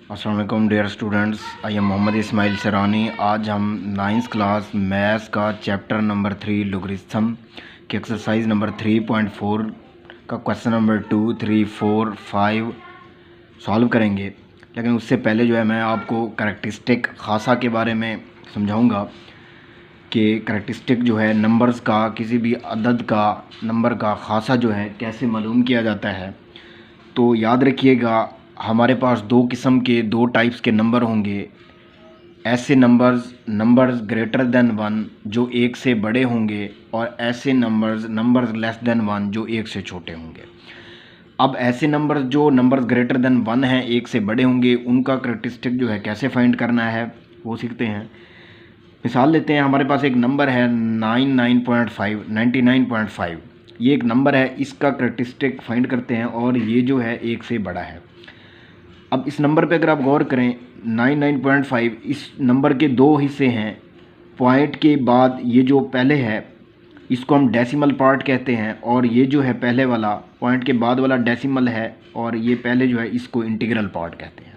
अस्सलाम वालेकुम dear students, I am Mohammed Ismail Sarani. आज हम 9th क्लास मैथ्स का चैप्टर नंबर 3 लोगरिथम के एक्सरसाइज नंबर 3.4 का क्वेश्चन नंबर 2, 3, 4, 5 सॉल्व करेंगे। लेकिन उससे पहले जो है मैं आपको करैक्टरिस्टिक खासा के बारे में समझाऊंगा कि करैक्टरिस्टिक जो है नंबर्स का, किसी भी अदद का नंबर का खासा जो है कैसे मालूम किया जाता है। तो याद रखिएगा, हमारे पास दो किस्म के, दो टाइप्स के नंबर होंगे। ऐसे नंबर्स ग्रेटर देन 1 जो एक से बड़े होंगे, और ऐसे नंबर्स लेस देन 1 जो एक से छोटे होंगे। अब ऐसे नंबर्स ग्रेटर देन 1 हैं, एक से बड़े होंगे, उनका करैक्टरिस्टिक जो है कैसे फाइंड करना है वो सीखते हैं। मिसाल लेते हैं, हमारे पास एक नंबर है 99.5। ये एक नंबर है, इसका करैक्टरिस्टिक फाइंड करते हैं, और ये जो है एक से बड़ा है। अब इस नंबर पे अगर आप गौर करें, 99.5, इस नंबर के दो हिस्से हैं। पॉइंट के बाद ये जो पहले है इसको हम डेसिमल पार्ट कहते हैं, और ये जो है पहले वाला पॉइंट के बाद वाला डेसिमल है, और ये पहले जो है इसको इंटीग्रल पार्ट कहते हैं।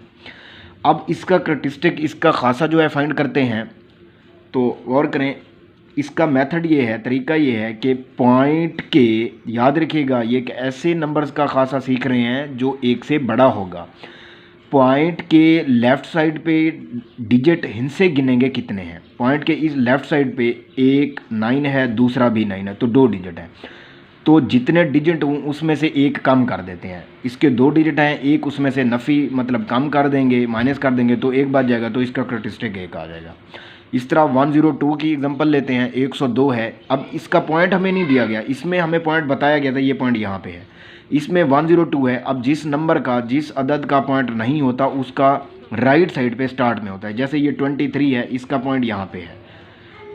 अब इसका करैक्टरिस्टिक, इसका खासा जो है फाइंड करते हैं। तो गौर करें, इसका मेथड ये है, तरीका ये है कि पॉइंट के, याद रखिएगा ये एक ऐसे नंबर्स का खासा सीख रहे हैं जो एक से बड़ा होगा। पॉइंट के लेफ़्ट साइड पे डिजिट हिस्से गिनेंगे कितने हैं। पॉइंट के इस लेफ़्ट साइड पे एक 9 है, दूसरा भी 9 है, तो 2 डिजिट हैं। तो जितने डिजिट हों उसमें से एक कम कर देते हैं। इसके 2 डिजिट हैं, एक उसमें से नफ़ी मतलब कम कर देंगे, माइनस कर देंगे, तो एक बच जाएगा, तो इसका करैक्टरिस्टिक एक आ जाएगा। इस तरह 102 की एग्जांपल लेते हैं, 102 है। अब इसका पॉइंट हमें नहीं दिया गया, इसमें हमें पॉइंट बताया गया था, ये पॉइंट यहाँ पे है, इसमें 102 है। अब जिस नंबर का, जिस अदद का पॉइंट नहीं होता उसका राइट साइड पे स्टार्ट में होता है। जैसे ये 23 है, इसका पॉइंट यहाँ पे है,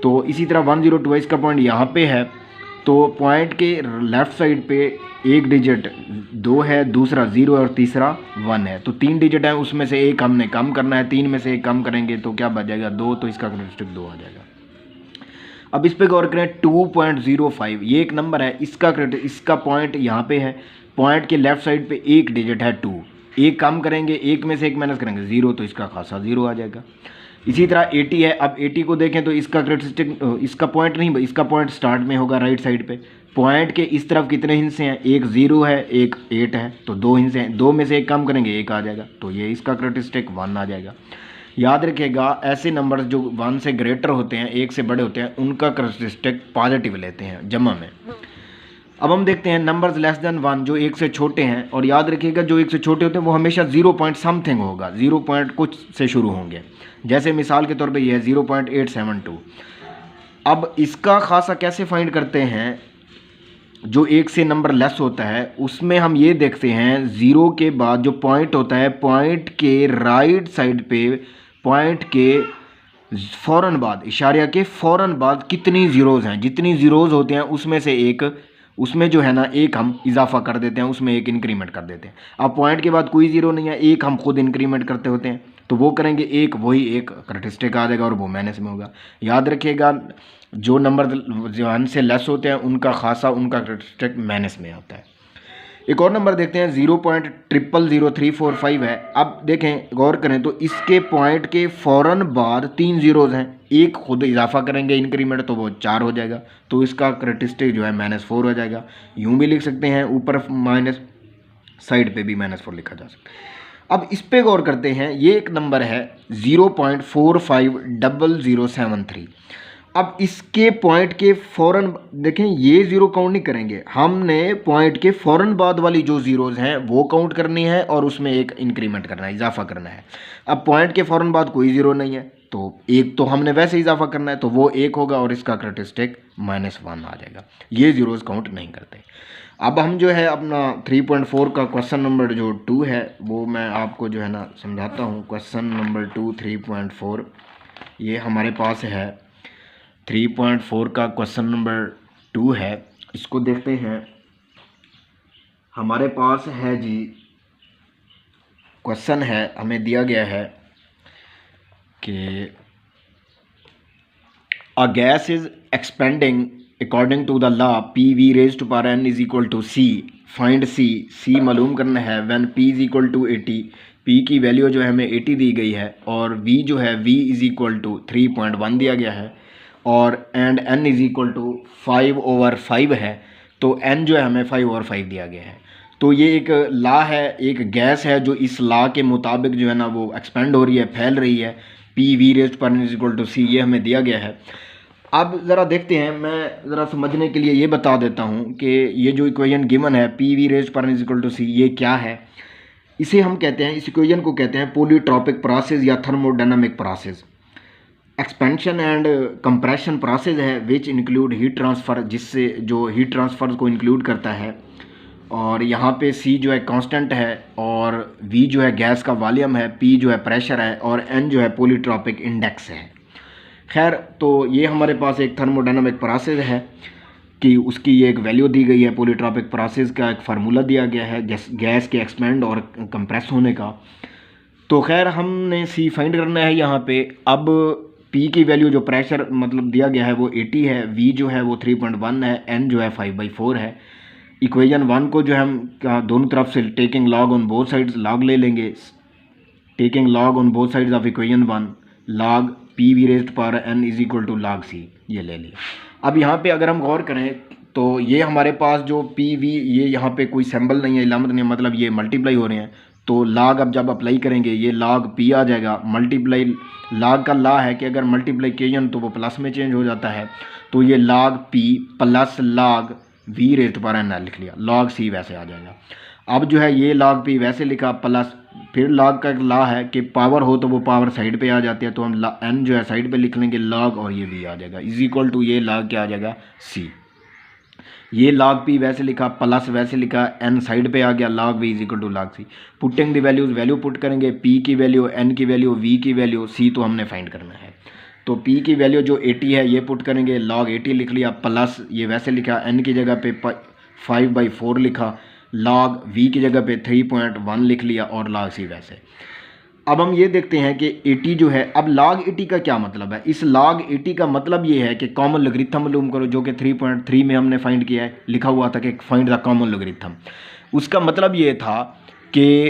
तो इसी तरह 102 है, इसका पॉइंट यहाँ पे है। तो पॉइंट के लेफ़्ट साइड पे एक डिजिट 2 है, दूसरा 0 है, और तीसरा 1 है। तो 3 डिजिट है, उसमें से एक हमने कम करना है, 3 में से एक कम करेंगे तो क्या बच जाएगा, 2, तो इसका करैक्टरिस्टिक 2 आ जाएगा। अब इस पे गौर करें, 2.05 ये एक नंबर है, इसका पॉइंट यहाँ पे है। पॉइंट के लेफ़्ट साइड पे एक डिजिट है 2, एक कम करेंगे, एक में से एक माइनस करेंगे 0, तो इसका खासा 0 आ जाएगा। इसी तरह 80 है। अब 80 को देखें तो इसका करैक्टरिस्टिक, इसका पॉइंट नहीं, इसका पॉइंट स्टार्ट में होगा राइट साइड पे। पॉइंट के इस तरफ कितने हिस्से हैं, एक 0 है, एक 8 है, तो 2 हिस्से हैं, 2 में से एक कम करेंगे, 1 आ जाएगा, तो ये इसका करैक्टरिस्टिक 1 आ जाएगा। याद रखिएगा, ऐसे नंबर्स जो 1 से ग्रेटर होते हैं, एक से बड़े होते हैं, उनका करैक्टरिस्टिक पॉजिटिव लेते हैं जमा में। अब हम देखते हैं नंबर्स लेस देन 1 जो एक से छोटे हैं, और याद रखिएगा जो एक से छोटे होते हैं वो हमेशा 0 पॉइंट समथिंग होगा, 0 पॉइंट कुछ से शुरू होंगे। जैसे मिसाल के तौर पे ये है 0.872। अब इसका खासा कैसे फाइंड करते हैं, जो एक से नंबर लेस होता है उसमें हम ये देखते हैं, 0 के बाद जो पॉइंट होता है, पॉइंट के राइट साइड पे, पॉइंट के फ़ौरन बाद, इशारिया के फ़ौरन बाद कितनी ज़ीरोज़ हैं, जितनी ज़ीरोज़ होते हैं उसमें से एक, उसमें जो है ना एक हम इजाफा कर देते हैं, उसमें एक इंक्रीमेंट कर देते हैं। अब पॉइंट के बाद कोई ज़ीरो नहीं है, एक हम खुद इंक्रीमेंट करते होते हैं, तो वो करेंगे एक, वही एक करैक्टरिस्टिक आ जाएगा, और वो माइनस में होगा। याद रखिएगा, जो नंबर 1 से लेस होते हैं उनका खासा, उनका करैक्टरिस्टिक माइनस में आता है। एक और नंबर देखते हैं, 0.000345 है। अब देखें, गौर करें तो इसके पॉइंट के फ़ौरन बाद 3 ज़ीरोज़ हैं, एक खुद इजाफा करेंगे इंक्रीमेंट, तो वो 4 हो जाएगा, तो इसका करैक्टरिस्टिक जो है -4 हो जाएगा। यूँ भी लिख सकते हैं, ऊपर माइनस, साइड पे भी -4 लिखा जा सकता है। अब इस पे गौर करते हैं, ये एक नंबर है 0.450073। अब इसके पॉइंट के फ़ौरन देखें, ये ज़ीरो काउंट नहीं करेंगे, हमने पॉइंट के फ़ौरन बाद वाली जो ज़ीरोज़ हैं वो काउंट करनी है, और उसमें एक इंक्रीमेंट करना है, इजाफा करना है। अब पॉइंट के फ़ौरन बाद कोई ज़ीरो नहीं है, तो एक तो हमने वैसे इजाफा करना है, तो वो 1 होगा, और इसका करैक्टरिस्टिक -1 आ जाएगा। ये ज़ीरोज़ काउंट नहीं करते। अब हम जो है अपना 3.4 का क्वेश्चन नंबर जो 2 है वो मैं आपको जो है ना समझाता हूँ। क्वेश्चन नंबर 2 3.4 ये हमारे पास है, 3.4 का क्वेश्चन नंबर 2 है। इसको देखते हैं, हमारे पास है जी, क्वेश्चन है, हमें दिया गया है कि a gas is expanding according to the law PV raised to power n is equal to C. Find C मालूम करना है when P is equal to 80, P की वैल्यू जो है हमें 80 दी गई है और वी जो है v इज़ इक्वल टू 3.1 दिया गया है और and n is equal to 5/5 है, तो n जो है हमें 5/5 दिया गया है। तो ये एक लॉ है, एक गैस है जो इस लॉ के मुताबिक जो है ना वो एक्सपेंड हो रही है, फैल रही है। P V raised power n is equal to c, ये हमें दिया गया है। अब ज़रा देखते हैं, मैं ज़रा समझने के लिए ये बता देता हूँ कि ये जो इक्वेशन गिवन है P V raised power n is equal to c, ये क्या है। इसे हम कहते हैं, इस इक्वेशन को कहते हैं पॉलीट्रॉपिक प्रोसेस या thermodynamic process. Expansion and compression process है विच इंक्लूड हीट ट्रांसफ़र, जिससे जो हीट ट्रांसफ़र को इंक्लूड करता है। और यहाँ पे C जो है कांस्टेंट है और V जो है गैस का वॉल्यूम है, P जो है प्रेशर है और N जो है पॉलीट्रॉपिक इंडेक्स है। खैर, तो ये हमारे पास एक थर्मोडायनामिक प्रोसेस है कि उसकी ये एक वैल्यू दी गई है, पॉलीट्रॉपिक प्रोसेस का एक फार्मूला दिया गया है गैस के एक्सपेंड और कंप्रेस होने का। तो खैर हमने C फाइंड करना है यहाँ पे। अब P की वैल्यू जो प्रेशर मतलब दिया गया है वो 80 है, V जो है वो 3.1 है, N जो है 5/4 है। इक्वेशन 1 को जो हम दोनों तरफ से taking log on both sides log ले लेंगे। Taking log on both sides of equation 1 log P V raised power n is equal to log c, ये ले लिया। अब यहाँ पे अगर हम गौर करें तो ये हमारे पास जो पी वी, ये यहाँ पे कोई सिंबल नहीं है, इलामत नहीं है, मतलब ये मल्टीप्लाई हो रहे हैं। तो लॉग अब जब अप्लाई करेंगे ये लॉग पी आ जाएगा। मल्टीप्लाई लॉग का लॉ है कि अगर मल्टीप्लिकेशन तो वो प्लस में चेंज हो जाता है, तो ये log P plus log V raised power n लिख लिया, लॉग सी वैसे आ जाएगा। अब जो है ये लॉग पी वैसे लिखा प्लस, फिर लॉग का एक लॉ है कि पावर हो तो वो पावर साइड पे आ जाती है, तो हम n जो है साइड पे लिख लेंगे लॉग और ये v आ जाएगा इज इक्वल टू ये लॉग क्या आ जाएगा c। ये लॉग p वैसे लिखा प्लस वैसे लिखा, n साइड पे आ गया, log v is equal to log c। Putting the values, value put करेंगे, p की वैल्यू, n की वैल्यू, v की वैल्यू, c तो हमने फाइंड करना है। तो p की वैल्यू जो 80 है ये पुट करेंगे, लॉग 80 लिख लिया प्लस ये वैसे लिखा, n की जगह पे 5/4 लिखा, लॉग v की जगह पे 3.1 लिख लिया और लॉग c वैसे। अब हम ये देखते हैं कि 80 जो है, अब log 80 का क्या मतलब है। इस log 80 का मतलब ये है कि कॉमन लोगरिथम मालूम करो, जो कि 3.3 में हमने फाइंड किया है, लिखा हुआ था कि फाइंड द कॉमन लोगरिथम। उसका मतलब ये था कि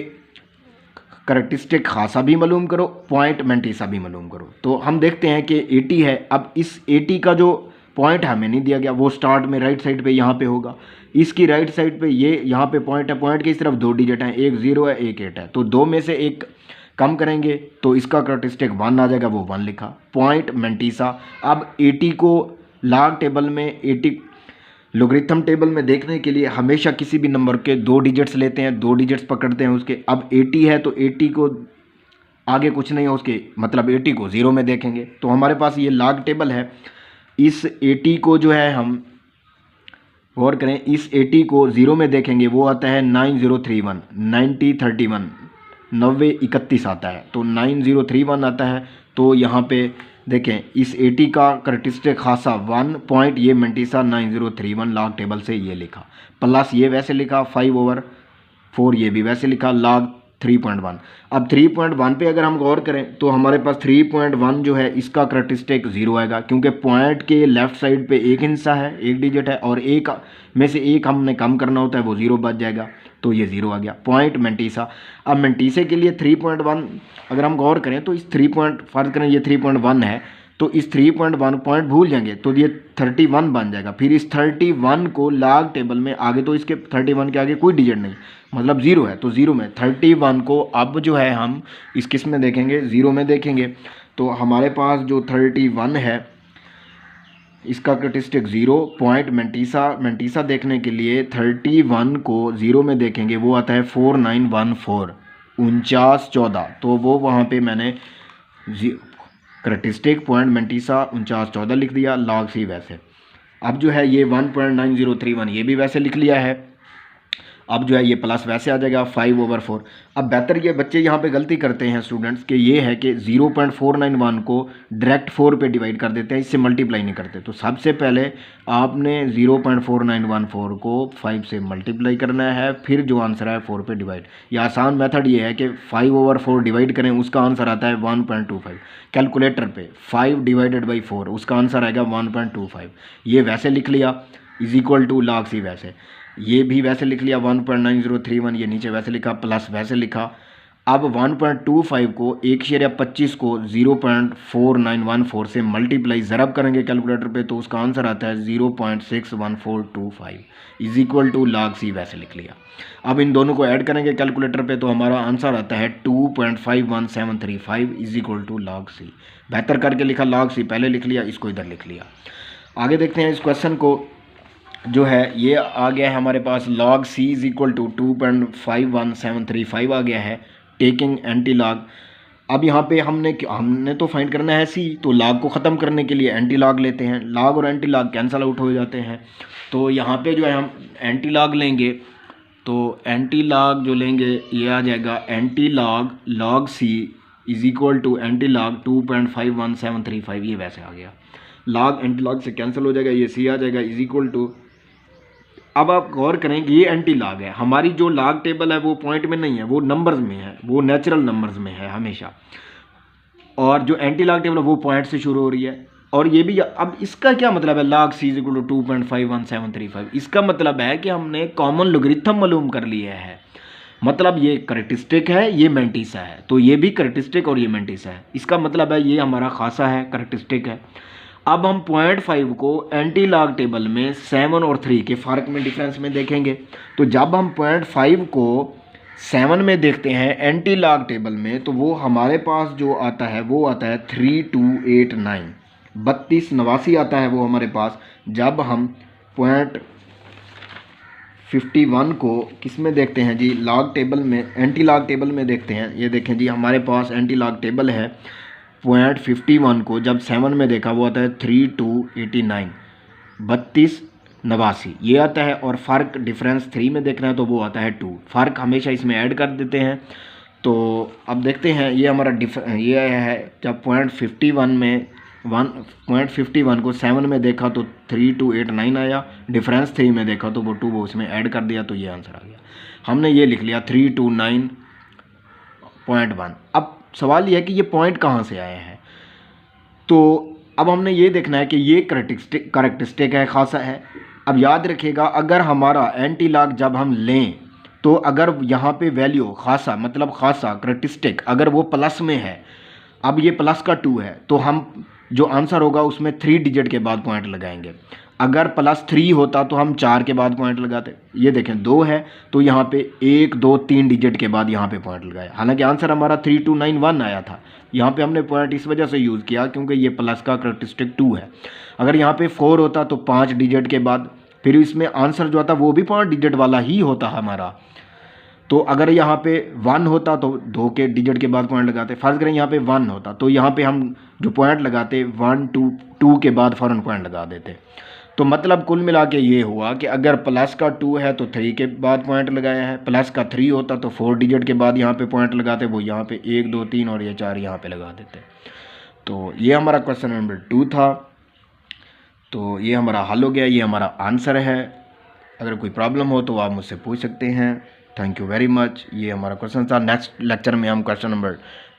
करैक्टरिस्टिक खासा भी मालूम करो, पॉइंट मेंटिसा भी मालूम करो। तो हम देखते हैं कि 80 है, अब इस 80 का जो पॉइंट हमें नहीं दिया गया, वो स्टार्ट में राइट साइड पे यहाँ पे होगा। इसकी राइट साइड पे ये यहाँ पे पॉइंट है, पॉइंट की इस तरफ 2 डिजिट हैं, एक 0 है एक 8 है, तो 2 में से एक कम करेंगे तो इसका करैक्टरिस्टिक 1 आ जाएगा, वो 1 लिखा, पॉइंट मेंटिसा। अब 80 को लॉग टेबल में, 80 लोगरिथम टेबल में देखने के लिए हमेशा किसी भी नंबर के 2 डिजिट्स लेते हैं, 2 डिजिट्स पकड़ते हैं उसके। अब 80 है तो 80 को आगे कुछ नहीं है उसके, मतलब 80 को 0 में देखेंगे। तो हमारे पास ये लॉग टेबल है। इस 80 को जो है हम गौर करें, इस 80 को 0 में देखेंगे, वो आता है 9031, 9031, 9031 आता है, तो 9031 आता है। तो यहाँ पे देखें इस 80 का करैक्टरिस्टिक खासा 1 पॉइंट, ये मेंटिसा 9031 लॉग टेबल से ये लिखा, प्लस ये वैसे लिखा 5/4, ये भी वैसे लिखा, लॉग 3.1। अब 3.1 पे अगर हम गौर करें तो हमारे पास 3.1 जो है इसका करैक्टरिस्टिक 0 आएगा, क्योंकि पॉइंट के लेफ्ट साइड पे एक हिस्सा है, एक डिजिट है, और एक में से एक हमने कम करना होता है, वो 0 बच जाएगा, तो ये 0 आ गया, पॉइंट मेंटिसा। अब मेंटिसे के लिए 3.1 अगर हम गौर करें तो इस 3 फर्ज करें ये 3.1 है, तो इस 3.1 पॉइंट भूल जाएंगे तो ये 31 बन जाएगा। फिर इस 31 को लॉग टेबल में आगे, तो इसके 31 के आगे कोई डिजिट नहीं, मतलब 0 है, तो 0 में 31 को अब जो है हम इस किस में देखेंगे, 0 में देखेंगे। तो हमारे पास जो 31 है इसका करैक्टरिस्टिक 0, पॉइंट मेंटिसा देखने के लिए 31 को 0 में देखेंगे, वो आता है 4914, 4914। तो वो वहाँ पे मैंने करैक्टरिस्टिक पॉइंट मेंटिसा 4914 लिख दिया, लॉग सी वैसे। अब जो है ये 1.9031 ये भी वैसे लिख लिया है। अब जो है ये प्लस वैसे आ जाएगा 5/4। अब बेहतर ये बच्चे यहाँ पे गलती करते हैं स्टूडेंट्स के, ये है कि 0.491 को डायरेक्ट 4 पे डिवाइड कर देते हैं, इससे मल्टीप्लाई नहीं करते। तो सबसे पहले आपने 0.4914 को 5 से मल्टीप्लाई करना है, फिर जो आंसर है 4 पे डिवाइड। ये आसान मेथड ये है कि 5/4 डिवाइड करें, उसका आंसर आता है 1.25। कैलकुलेटर पे 5 डिवाइडेड बाई 4 उसका आंसर आएगा 1.25। ये वैसे लिख लिया is equal to log c वैसे, ये भी वैसे लिख लिया 1.9031, ये नीचे वैसे लिखा प्लस वैसे लिखा। अब 1.25 को 1 शेर या 25 को 0.4914 से मल्टीप्लाई ज़रब करेंगे कैलकुलेटर पे, तो उसका आंसर आता है 0.61425 is equal to log c, वैसे लिख लिया। अब इन दोनों को ऐड करेंगे कैलकुलेटर पे तो हमारा आंसर आता है 2.51735 is equal to log c। बेहतर करके लिखा log c, पहले लिख लिया, इसको इधर लिख लिया। आगे देखते हैं इस क्वेश्चन को, जो है ये आ गया है हमारे पास log c is equal to 2.51735 आ गया है, टेकिंग एंटी लॉग। अब यहाँ पे हमने तो फाइंड करना है c, तो log को ख़त्म करने के लिए एंटी लॉग लेते हैं, log और एंटी लॉग कैंसिल आउट हो जाते हैं। तो यहाँ पे जो है हम एंटी लॉग लेंगे, तो एंटी लॉग जो लेंगे ये आ जाएगा anti log log c is equal to anti log 2.51735, ये वैसे आ गया। log एंटी लॉग से कैंसिल हो जाएगा, ये c आ जाएगा इज इक्वल टू। अब आप गौर करें कि ये एंटी लॉग है, हमारी जो लॉग टेबल है वो पॉइंट में नहीं है, वो नंबर्स में है, वो नेचुरल नंबर्स में है हमेशा, और जो एंटी लॉग टेबल है वो पॉइंट से शुरू हो रही है। और ये भी, अब इसका क्या मतलब है log c is equal to 2.51735, इसका मतलब है कि हमने कॉमन लोगरिथम मालूम कर लिया है, मतलब ये करेक्टरिस्टिक है, ये मैंटिसा है, तो ये भी करेक्टरिस्टिक और ये मैंटिसा है, इसका मतलब है ये हमारा खासा है, करेक्टरिस्टिक है। अब हम 0.5 को एंटी लॉग टेबल में 7 और 3 के फ़र्क में, डिफरेंस में देखेंगे। तो जब हम 0.5 को 7 में देखते हैं एंटी लॉग टेबल में, तो वो हमारे पास जो आता है वो आता है 3289, 3289 आता है वो हमारे पास। जब हम 0.51 को किस में देखते हैं जी, लॉग टेबल में, एंटी लॉग टेबल में देखते हैं, ये देखें जी हमारे पास एंटी लॉग टेबल है, 0.51 को जब 7 में देखा वो आता है 3289, 3289 ये आता है। और फ़र्क डिफरेंस 3 में देखना है तो वो आता है 2, फ़र्क हमेशा इसमें ऐड कर देते हैं। तो अब देखते हैं ये हमारा ये है, जब 0.51 को 7 में देखा तो 3289 आया, डिफरेंस 3 में देखा तो वो 2 वो उसमें ऐड कर दिया, तो ये आंसर आ गया। हमने ये लिख लिया 329.1। अब सवाल ये है कि ये पॉइंट कहाँ से आए हैं, तो अब हमने ये देखना है कि ये करेक्टरिस्टिक है, खासा है। अब याद रखिएगा, अगर हमारा एंटी लॉग जब हम लें तो अगर यहाँ पे वैल्यू खासा, मतलब खासा करेक्टरिस्टिक अगर वो प्लस में है, अब ये प्लस का 2 है, तो हम जो आंसर होगा उसमें 3 डिजिट के बाद पॉइंट लगाएंगे। अगर +3 होता तो हम 4 के बाद पॉइंट लगाते। ये देखें 2 है तो यहाँ पे 1 2 3 डिजिट के बाद यहाँ पे पॉइंट लगाया, हालांकि आंसर हमारा 3291 आया था। यहाँ पे हमने पॉइंट इस वजह से यूज़ किया क्योंकि ये प्लस का करेक्टरिस्टिक 2 है। अगर यहाँ पे 4 होता तो 5 डिजिट के बाद, फिर इसमें आंसर जो आता वो भी 5 डिजिट वाला ही होता हमारा। तो अगर यहाँ पे 1 होता तो 2 के डिजिट के बाद पॉइंट लगाते। फर्ज करें यहाँ पे 1 होता तो यहाँ पे हम जो पॉइंट लगाते 1 2 के बाद फ़ौरन पॉइंट लगा देते। तो मतलब कुल मिला के ये हुआ कि अगर प्लस का 2 है तो 3 के बाद पॉइंट लगाया है, प्लस का 3 होता तो 4 डिजिट के बाद यहाँ पे पॉइंट लगाते, वो यहाँ पे 1 2 3 और ये 4 यहाँ पे लगा देते। तो ये हमारा क्वेश्चन नंबर 2 था। तो ये हमारा हल हो गया, ये हमारा आंसर है। अगर कोई प्रॉब्लम हो तो आप मुझसे पूछ सकते हैं। Thank you very much. ये हमारा क्वेश्चन था। नेक्स्ट लेक्चर में हम क्वेश्चन नंबर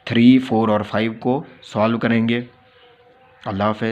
3 4 और 5 को सॉल्व करेंगे। अल्लाह हाफ़िज़।